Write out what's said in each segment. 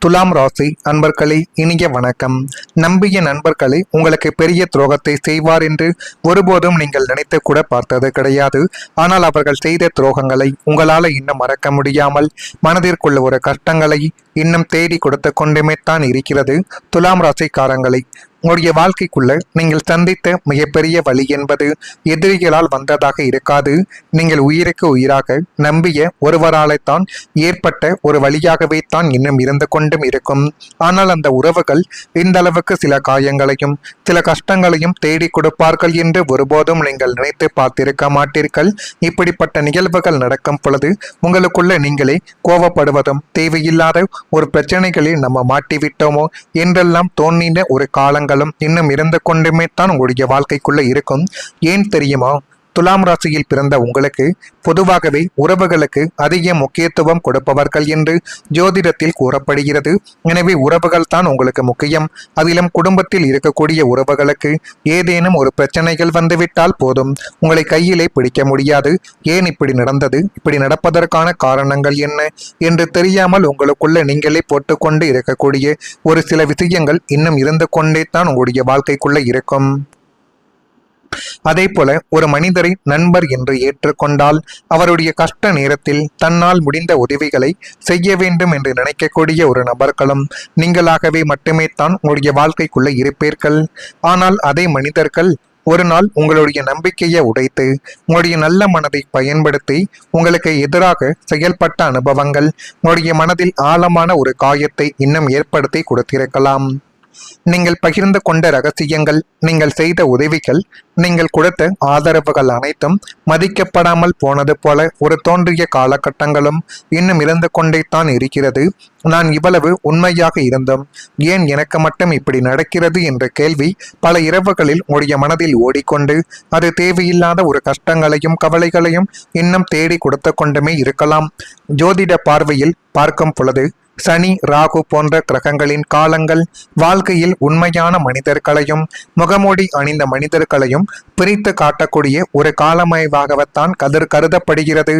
துலாம் ராசி அன்பர்களே, இனிய வணக்கம். நம்பிய நண்பர்களே, உங்களுக்கு பெரிய துரோகத்தை செய்வார் என்று ஒருபோதும் நீங்கள் நினைத்து கூட பார்த்தது கிடையாது. ஆனால் அவர்கள் செய்த துரோகங்களை உங்களால் இன்னும் மறக்க முடியாமல் மனதிற்குள்ள ஒரு கஷ்டங்களை இன்னும் தேடி கொடுத்து கொண்டுமே தான் இருக்கிறது. துலாம் ராசிக்காரங்களை, உங்களுடைய வாழ்க்கைக்குள்ள நீங்கள் சந்தித்த மிகப்பெரிய வழி என்பது எதிரிகளால் வந்ததாக இருக்காது. நீங்கள் உயிருக்கு உயிராக நம்பிய ஒருவரால்தான் ஏற்பட்ட ஒரு வழியாகவே தான் இன்னும் இருந்து கொண்டும் இருக்கும். ஆனால் அந்த உறவுகள் இந்த அளவுக்கு சில காயங்களையும் சில கஷ்டங்களையும் தேடி கொடுப்பார்கள் என்று ஒருபோதும் நீங்கள் நினைத்து பார்த்திருக்க மாட்டீர்கள். இப்படிப்பட்ட நிகழ்வுகள் நடக்கும் பொழுது உங்களுக்குள்ள நீங்களே கோபப்படுவதும், தேவையில்லாத ஒரு பிரச்சனைகளில் நம்ம மாட்டிவிட்டோமோ என்றெல்லாம் தோன்றின ஒரு காலங்கள் இன்னும் இருந்து கொண்டுமே தான் உங்களுடைய வாழ்க்கைக்குள்ள இருக்கும். ஏன் தெரியுமா? துலாம் ராசியில் பிறந்த உங்களுக்கு பொதுவாகவே உறவுகளுக்கு அதிக முக்கியத்துவம் கொடுப்பவர்கள் என்று ஜோதிடத்தில் கூறப்படுகிறது. எனவே உறவுகள் தான் உங்களுக்கு முக்கியம். அதிலும் குடும்பத்தில் இருக்கக்கூடிய உறவுகளுக்கு ஏதேனும் ஒரு பிரச்சனைகள் வந்துவிட்டால் போதும், உங்களை கையிலே பிடிக்க முடியாது. ஏன் இப்படி நடந்தது, இப்படி நடப்பதற்கான காரணங்கள் என்ன என்று தெரியாமல் உங்களுக்குள்ள நீங்களே போட்டுக்கொண்டு இருக்கக்கூடிய ஒரு சில விஷயங்கள் இன்னும் இருந்து கொண்டே தான் உங்களுடைய வாழ்க்கைக்குள்ள இருக்கும். அதே போல ஒரு மனிதரை நண்பர் என்று ஏற்றுக்கொண்டால் அவருடைய கஷ்ட நேரத்தில் தன்னால் முடிந்த உதவிகளை செய்ய வேண்டும் என்று நினைக்கக்கூடிய ஒரு நபர்களும் நீங்களாகவே மட்டுமே தான் உங்களுடைய வாழ்க்கைக்குள்ள இருப்பீர்கள். ஆனால் அதே மனிதர்கள் ஒரு நாள் உங்களுடைய நம்பிக்கையை உடைத்து உங்களுடைய நல்ல மனதை பயன்படுத்தி உங்களுக்கு எதிராக செயல்பட்ட அனுபவங்கள் உங்களுடைய மனதில் ஆழமான ஒரு காயத்தை இன்னும் ஏற்படுத்தி கொடுத்திருக்கலாம். நீங்கள் பகிர்ந்து கொண்ட ரகசியங்கள், நீங்கள் செய்த உதவிகள், நீங்கள் கொடுத்த ஆதரவுகள் அனைத்தும் மதிக்கப்படாமல் போனது போல ஒரு தோன்றிய காலகட்டங்களும் இன்னும் இருந்து கொண்டே தான் இருக்கிறது. நான் இவ்வளவு உண்மையாக இருந்தும் ஏன் எனக்கு மட்டும் இப்படி நடக்கிறது என்ற கேள்வி பல இரவுகளில் உடைய மனதில் ஓடிக்கொண்டு அது தேவையில்லாத ஒரு கஷ்டங்களையும் கவலைகளையும் இன்னும் தேடி கொடுத்து கொண்டுமே இருக்கலாம். ஜோதிட பார்வையில் பார்க்கும் பொழுது சனி, ராகு போன்ற கிரகங்களின் காலங்கள் வாழ்க்கையில் உண்மையான மனிதர்களையும் முகமூடி அணிந்த மனிதர்களையும் பிரித்து காட்டக்கூடிய ஒரு காலமைவாகத்தான் கருதப்படுகிறது.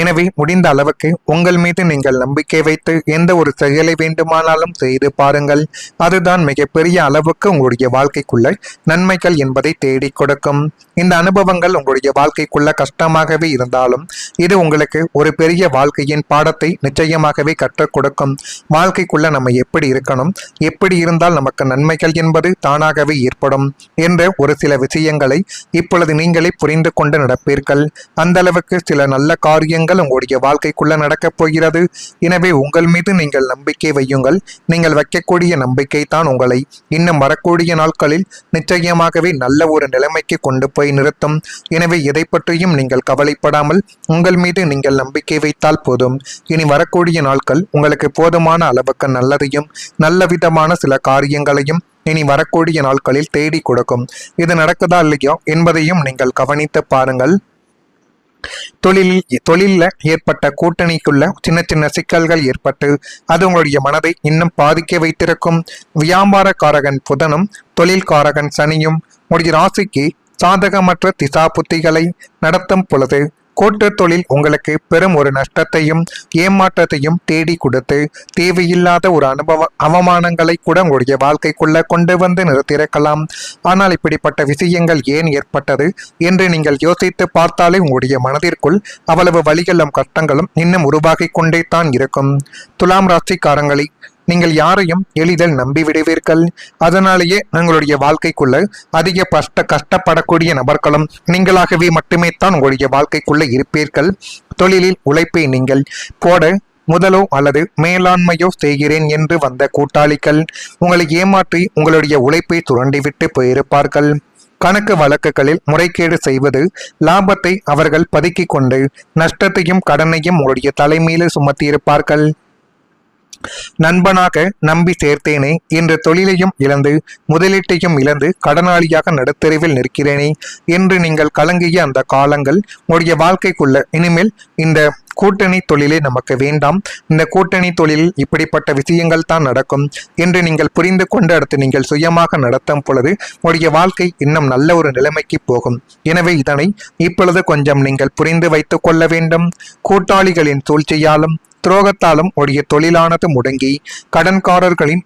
எனவே முடிந்த அளவுக்கு உங்கள் மீது நீங்கள் நம்பிக்கை வைத்து எந்த ஒரு செயலை வேண்டுமானாலும் செய்து பாருங்கள். அதுதான் மிகப்பெரிய அளவுக்கு உங்களுடைய வாழ்க்கைக்குள்ள நன்மைகள் என்பதை தேடி கொடுக்கும். இந்த அனுபவங்கள் உங்களுடைய வாழ்க்கைக்குள்ள கஷ்டமாகவே இருந்தாலும் இது உங்களுக்கு ஒரு பெரிய வாழ்க்கையின் பாடத்தை நிச்சயமாகவே கற்றுக் கொடுக்கும். வாழ்க்கைக்குள்ள நம்ம எப்படி இருக்கணும், எப்படி இருந்தால் நமக்கு நன்மைகள் என்பது தானாகவே ஏற்படும் என்ற ஒரு சில விஷயங்களை இப்பொழுது நீங்களே புரிந்து கொண்டு நடப்பீர்கள். அந்த அளவுக்கு சில நல்ல காரியங்கள் உங்களுடைய வாழ்க்கைக்குள்ள நடக்கப் போகிறது. எனவே உங்கள் மீது நீங்கள் நம்பிக்கை வையுங்கள். நீங்கள் வைக்கக்கூடிய நம்பிக்கை தான் உங்களை இன்னும் வரக்கூடிய நாட்களில் நிச்சயமாகவே நல்ல ஒரு நிலைமைக்கு கொண்டு போய் நிறுத்தும். எனவே எதை பற்றியும் நீங்கள் கவலைப்படாமல் உங்கள் மீது நீங்கள் நம்பிக்கை வைத்தால் போதும். இனி வரக்கூடிய நாட்கள் உங்களுக்கு போதுமான அளவுக்கு நல்லதையும் நல்ல விதமான சில காரியங்களையும் இனி வரக்கூடிய நாட்களில் தேடி கொடுக்கும். இது நடக்குதா இல்லையோ என்பதையும் நீங்கள் கவனித்து பாருங்கள். தொழிலில் ஏற்பட்ட கூட்டணிக்குள்ள சின்ன சின்ன சிக்கல்கள் ஏற்பட்டு அது உங்களுடைய மனதை இன்னும் பாதிக்க வைத்திருக்கும். வியாபாரக்காரகன் புதனும் தொழில்காரகன் சனியும் உங்களுடைய ராசிக்கு சாதகமற்ற திசா புத்திகளை நடத்தும் பொழுது கூட்டு தொழில் உங்களுக்கு பெரும் ஒரு நஷ்டத்தையும் ஏமாற்றத்தையும் தேடி கொடுத்து தேவையில்லாத ஒரு அவமானங்களை கூட உங்களுடைய வாழ்க்கைக்குள்ள கொண்டு வந்து நிறுத்தியிருக்கலாம். ஆனால் இப்படிப்பட்ட விஷயங்கள் ஏன் ஏற்பட்டது என்று நீங்கள் யோசித்து பார்த்தாலே உங்களுடைய மனதிற்குள் அவ்வளவு வலிகளும் கஷ்டங்களும் இன்னும் உருவாகி கொண்டே தான் இருக்கும். துலாம் ராசிக்காரங்களை, நீங்கள் யாரையும் எளிதில் நம்பி விடுவீர்கள். அதனாலேயே உங்களுடைய வாழ்க்கைக்குள்ள அதிக கஷ்டப்படக்கூடிய நபர்களும் நீங்களாகவே மட்டுமே தான் உங்களுடைய வாழ்க்கைக்குள்ள இருப்பீர்கள். தொழிலில் உழைப்பை நீங்கள் போட முதலோ அல்லது மேலாண்மையோ செய்கிறேன் என்று வந்த கூட்டாளிகள் உங்களை ஏமாற்றி உங்களுடைய உழைப்பை சுரண்டிவிட்டு போயிருப்பார்கள். கணக்கு வழக்குகளில் முறைகேடு செய்வது, லாபத்தை அவர்கள் பதுக்கிக் கொண்டு நஷ்டத்தையும் கடனையும் உங்களுடைய தலைமையில் சுமத்தியிருப்பார்கள். நண்பனாக நம்பி சேர்த்தேனே என்று தொழிலையும் இழந்து முதலீட்டையும் இழந்து கடனாளியாக நடுத்தெருவில் நிற்கிறேனே என்று நீங்கள் கலங்கிய அந்த காலங்கள் உங்களுடைய வாழ்க்கைக்குள்ள இனிமேல் இந்த கூட்டணி தொழிலே நமக்கு வேண்டாம், இந்த கூட்டணி தொழிலில் இப்படிப்பட்ட விஷயங்கள் தான் நடக்கும் என்று நீங்கள் புரிந்து கொண்டு அடுத்து நீங்கள் சுயமாக நடத்தும் பொழுது உங்களுடைய வாழ்க்கை இன்னும் நல்ல ஒரு நிலைமைக்கு போகும். எனவே இதனை இப்பொழுது கொஞ்சம் நீங்கள் புரிந்து வைத்துக் கொள்ள வேண்டும். கூட்டாளிகளின் சூழ்ச்சியாலும் துரோகத்தாலும் உடைய தொழிலானது முடங்கி கடன்காரர்களின்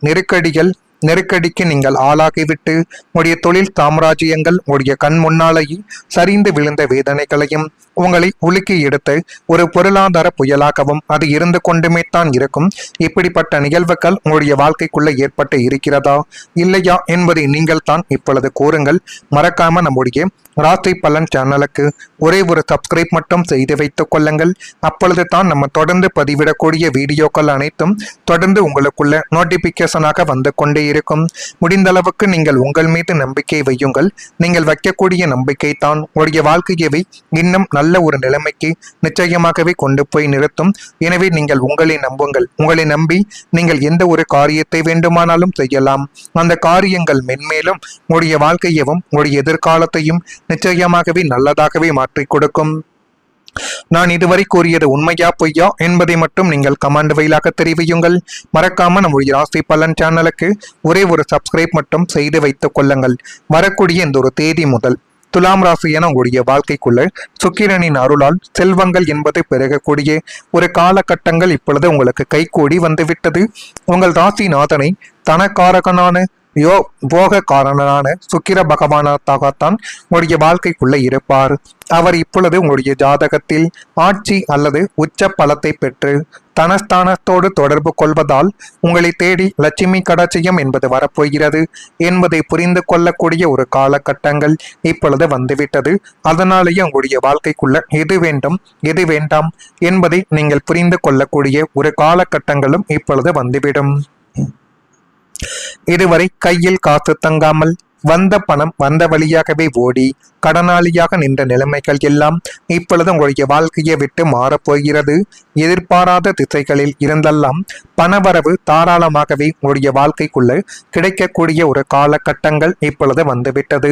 நெருக்கடிக்கு நீங்கள் ஆளாகிவிட்டு உடைய தொழில் சாம்ராஜ்யங்கள் உடைய கண் முன்னாலேயே சரிந்து விழுந்த வேதனைகளையும் உங்களை உலுக்கி எடுத்து ஒரு பொருளாதார புயலாகவும் அது இருந்து கொண்டுமே தான் இருக்கும். இப்படிப்பட்ட நிகழ்வுகள் உங்களுடைய வாழ்க்கைக்குள்ள ஏற்பட்டு இருக்கிறதா இல்லையா என்பதை நீங்கள் தான் இப்பொழுது கூறுங்கள். மறக்காம நம்முடைய ராசி பலன் சேனலுக்கு ஒரே ஒரு சப்ஸ்கிரைப் மட்டும் செய்து வைத்துக் கொள்ளுங்கள். அப்பொழுது தான் நம்ம தொடர்ந்து பதிவிடக்கூடிய வீடியோக்கள் அனைத்தும் தொடர்ந்து உங்களுக்குள்ள நோட்டிபிகேஷனாக வந்து கொண்டே இருக்கும். முடிந்த அளவுக்கு நீங்கள் உங்கள் மீது நம்பிக்கை வையுங்கள். நீங்கள் வைக்கக்கூடிய நம்பிக்கை தான் உங்களுடைய வாழ்க்கையவை இன்னும் நல்ல ஒரு நிலைமைக்கு நிச்சயமாகவே கொண்டு போய் நிறுத்தும். எனவே நீங்கள் உங்களை நம்புங்கள். உங்களை நம்பி நீங்கள் எந்த ஒரு காரியத்தை வேண்டுமானாலும் செய்யலாம். அந்த காரியங்கள் மென்மேலும் உங்களுடைய வாழ்க்கையவும் உங்களுடைய எதிர்காலத்தையும் நிச்சயமாகவே நல்லதாகவே மாற்றிக் கொடுக்கும். நான் இதுவரை கூறியது உண்மையா பொய்யா என்பதை மட்டும் நீங்கள் கமெண்ட் வழியாக தெரிவியுங்கள். மறக்காம நம்முடைய ராசி பலன் சேனலுக்கு ஒரே ஒரு சப்ஸ்கிரைப் மட்டும் செய்து வைத்துக் கொள்ளுங்கள். வரக்கூடிய இந்த ஒரு தேதி முதல் துலாம் ராசி என உங்களுடைய வாழ்க்கைக்குள்ள சுக்கிரனின் அருளால் செல்வங்கள் என்பதை பெருகக்கூடிய ஒரு காலகட்டங்கள் இப்பொழுது உங்களுக்கு கைகூடி வந்துவிட்டது. உங்கள் ராசிநாதனை தனக்காரகனான போகக்காரனான சுக்கிர பகவானாகத்தான் உங்களுடைய வாழ்க்கைக்குள்ள இருப்பார். அவர் இப்பொழுது உங்களுடைய ஜாதகத்தில் ஆட்சி அல்லது உச்ச பலத்தை பெற்று தனஸ்தானத்தோடு தொடர்பு கொள்வதால் உங்களை தேடி லட்சுமி கடாட்சியம் என்பது வரப்போகிறது என்பதை புரிந்து கொள்ளக்கூடிய ஒரு காலகட்டங்கள் இப்பொழுது வந்துவிட்டது. அதனாலேயே உங்களுடைய வாழ்க்கைக்குள்ள எது வேண்டும் எது வேண்டாம் என்பதை நீங்கள் புரிந்து கொள்ளக்கூடிய ஒரு காலகட்டங்களும் இப்பொழுது வந்துவிடும். இதுவரை கையில் காசு தங்காமல் வந்த பணம் வந்த வழியாகவே ஓடி கடனாளியாக நின்ற நிலைமைகள் எல்லாம் இப்பொழுது உங்களுடைய வாழ்க்கையை விட்டு மாறப்போகிறது. எதிர்பாராத திசைகளில் இருந்தெல்லாம் பணவரவு தாராளமாகவே உங்களுடைய வாழ்க்கைக்குள்ள கிடைக்கக்கூடிய ஒரு காலகட்டங்கள் இப்பொழுது வந்துவிட்டது.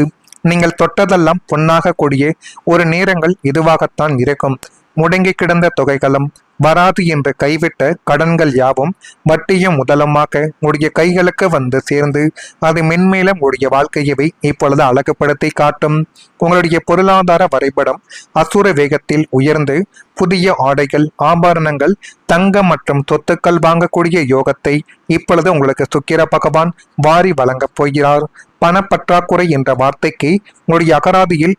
நீங்கள் தொட்டதெல்லாம் பொன்னாக கூடிய ஒரு நேரங்கள் இதுவாகத்தான் இருக்கும். முடங்கி கிடந்த தொகைகளும் வராது என்று கைவிட்ட கடன்கள் யாவும் வட்டியும் முதலமாக உடைய கைகளுக்கு வந்து சேர்ந்து அது மென்மேலும் உடைய வாழ்க்கையவை இப்பொழுது அழகுபடுத்தி காட்டும். உங்களுடைய பொருளாதார வரைபடம் அசுர வேகத்தில் உயர்ந்து புதிய ஆடைகள் ஆபரணங்கள் தங்கம் மற்றும் சொத்துக்கள் வாங்கக்கூடிய யோகத்தை இப்பொழுது உங்களுக்கு சுக்கிர பகவான் வாரி வழங்கப் போகிறார். பணப்பற்றாக்குறை என்ற வார்த்தைக்கு உங்களுடைய அகராதியில்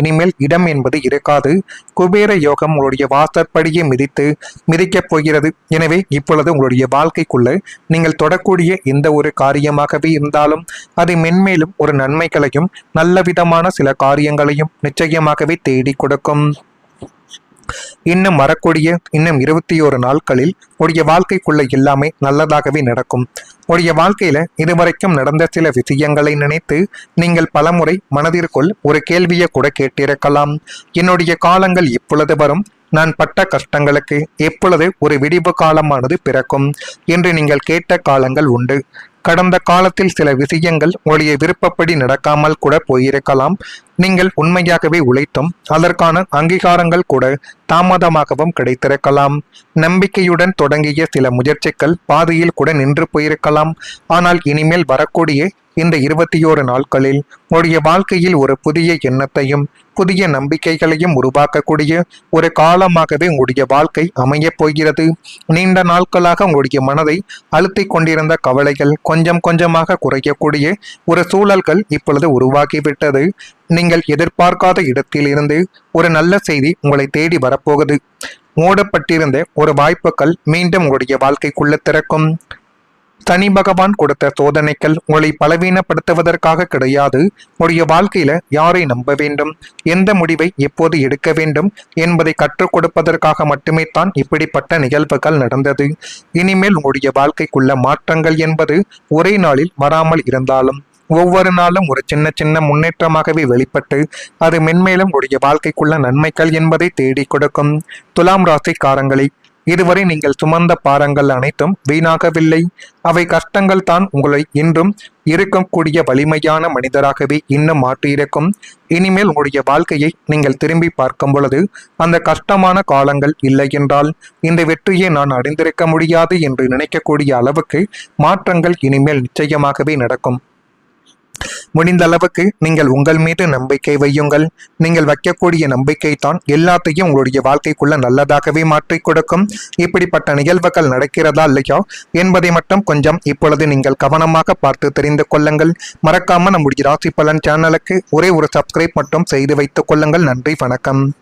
இனிமேல் இடம் என்பது இருக்காது. குபேர யோகம் உங்களுடைய வாசற்படியை மிதிக்கப் போகிறது. எனவே இப்பொழுது உங்களுடைய வாழ்க்கைக்குள்ள நீங்கள் தொடக்கூடிய எந்த ஒரு காரியமாகவே இருந்தாலும் அது மென்மேலும் ஒரு நன்மைகளையும் நல்ல விதமான சில காரியங்களையும் நிச்சயமாகவே தேடி கொடுக்கும். இன்னும் வரக்கூடிய இன்னும் 21 நாட்களில் உடைய வாழ்க்கைக்குள்ள எல்லாமே நல்லதாகவே நடக்கும். உடைய வாழ்க்கையில இதுவரைக்கும் நடந்த சில விஷயங்களை நினைத்து நீங்கள் பலமுறை மனதிற்குள் ஒரு கேள்வியை கூட கேட்டிருக்கலாம். என்னுடைய காலங்கள் இப்பொழுது வரும், நான் பட்ட கஷ்டங்களுக்கு எப்பொழுது ஒரு விடிவு காலமானது பிறக்கும் என்று நீங்கள் கேட்ட காலங்கள் உண்டு. கடந்த காலத்தில் சில விஷயங்கள் உங்களுடைய விருப்பப்படி நடக்காமல் கூட போயிருக்கலாம். நீங்கள் உண்மையாகவே உழைத்தும் அதற்கான அங்கீகாரங்கள் கூட தாமதமாகவும் கிடைத்திருக்கலாம். நம்பிக்கையுடன் தொடங்கிய சில முயற்சிகள் பாதியில் கூட நின்று போயிருக்கலாம். ஆனால் இனிமேல் வரக்கூடிய இந்த 21 நாட்களில் உங்களுடைய வாழ்க்கையில் ஒரு புதிய எண்ணத்தையும் புதிய நம்பிக்கைகளையும் உருவாக்கக்கூடிய ஒரு காலமாகவே உங்களுடைய வாழ்க்கை அமையப் போகிறது. நீண்ட நாட்களாக உங்களுடைய மனதை அழுத்தி கொண்டிருந்த கவலைகள் கொஞ்சம் கொஞ்சமாக குறையக்கூடிய ஒரு சூழல்கள் இப்பொழுது உருவாகிவிட்டது. நீங்கள் எதிர்பார்க்காத இடத்திலிருந்து ஒரு நல்ல செய்தி உங்களை தேடி வரப்போகுது. மூடப்பட்டிருந்த ஒரு வாய்ப்புகள் மீண்டும் உங்களுடைய வாழ்க்கைக்குள்ள திறக்கும். சனி பகவான் கொடுத்த சோதனைகள் உங்களை பலவீனப்படுத்துவதற்காக கிடையாது. உங்களுடைய வாழ்க்கையில யாரை நம்ப வேண்டும், எந்த முடிவை எப்போது எடுக்க வேண்டும் என்பதை கற்றுக் கொடுப்பதற்காக மட்டுமே தான் இப்படிப்பட்ட நிகழ்வுகள் நடந்தது. இனிமேல் உங்களுடைய வாழ்க்கைக்குள்ள மாற்றங்கள் என்பது ஒரே நாளில் வராமல் இருந்தாலும் ஒவ்வொரு நாளும் ஒரு சின்ன சின்ன முன்னேற்றமாகவே வெளிப்பட்டு அது மென்மேலும் உடைய வாழ்க்கைக்குள்ள நன்மைகள் என்பதை தேடி கொடுக்கும். துலாம் ராசிக்காரங்களை இதுவரை நீங்கள் சுமந்த பாரங்கள் அனைத்தும் வீணாகவில்லை. அவை கஷ்டங்கள் தான் உங்களை இன்றும் இருக்கக்கூடிய வலிமையான மனிதராகவே இன்னும் மாற்றியிருக்கும். இனிமேல் உங்களுடைய வாழ்க்கையை நீங்கள் திரும்பி பார்க்கும் பொழுது அந்த கஷ்டமான காலங்கள் இல்லை என்றால் இந்த வெற்றியை நான் அடைந்திருக்க முடியாது என்று நினைக்கக்கூடிய அளவுக்கு மாற்றங்கள் இனிமேல் நிச்சயமாகவே நடக்கும். முடிந்த அளவுக்கு நீங்கள் உங்கள் மீது நம்பிக்கை வையுங்கள். நீங்கள் வைக்கக்கூடிய நம்பிக்கை தான் எல்லாத்தையும் உங்களுடைய வாழ்க்கைக்குள்ள நல்லதாகவே மாற்றி கொடுக்கும். இப்படிப்பட்ட நிகழ்வுகள் நடக்கிறதா இல்லையா என்பதை மட்டும் கொஞ்சம் இப்பொழுது நீங்கள் கவனமாக பார்த்து தெரிந்து கொள்ளுங்கள். மறக்காம நம்முடைய ராசி பலன் சேனலுக்கு ஒரே ஒரு சப்ஸ்கிரைப் மட்டும் செய்து வைத்துக் கொள்ளுங்கள். நன்றி, வணக்கம்.